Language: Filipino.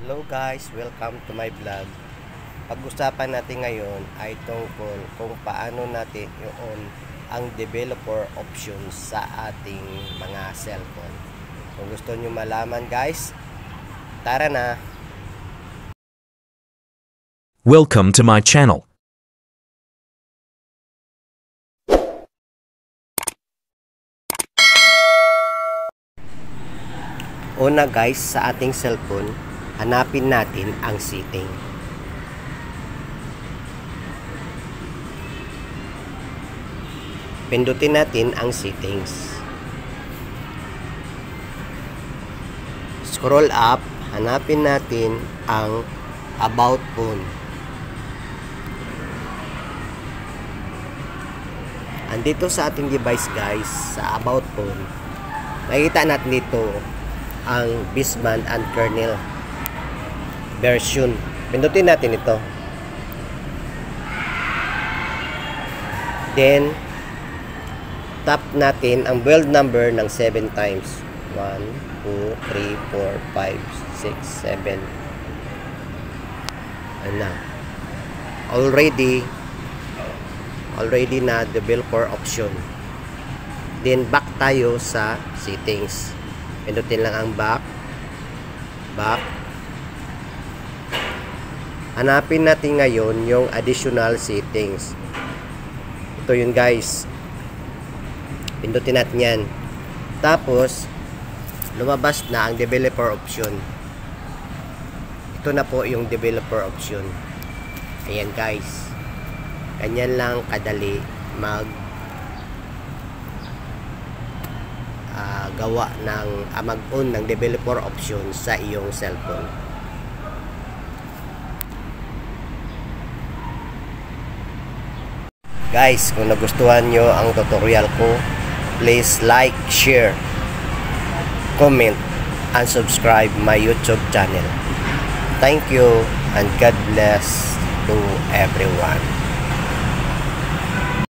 Hello guys, welcome to my vlog. Pag-usapan natin ngayon ay tungkol kung paano natin i-on ang developer options sa ating mga cellphone. Kung gusto nyo malaman guys, tara na! Welcome to my channel. Una guys, sa ating cellphone, hanapin natin ang setting. Pindutin natin ang settings. Scroll up, hanapin natin ang about phone. Andito sa ating device guys, sa about phone, nakikita natin dito ang baseband and kernel version. Pindutin natin ito. Then tap natin ang build number ng 7 times. 1, 2, 3, 4, 5, 6, 7. Ano? Already na developer option. Then back tayo sa settings. Pindutin lang ang back. Hanapin natin ngayon yung additional settings. Ito yun guys. Pindutin natin yan. Tapos lumabas na ang developer option. Ito na po yung developer option. Ayan guys. Ganyan lang kadali gawa ng mag-on ng developer option sa iyong cellphone. Guys, kung nagustuhan nyo ang tutorial ko, please like, share, comment, and subscribe my YouTube channel. Thank you and God bless to everyone.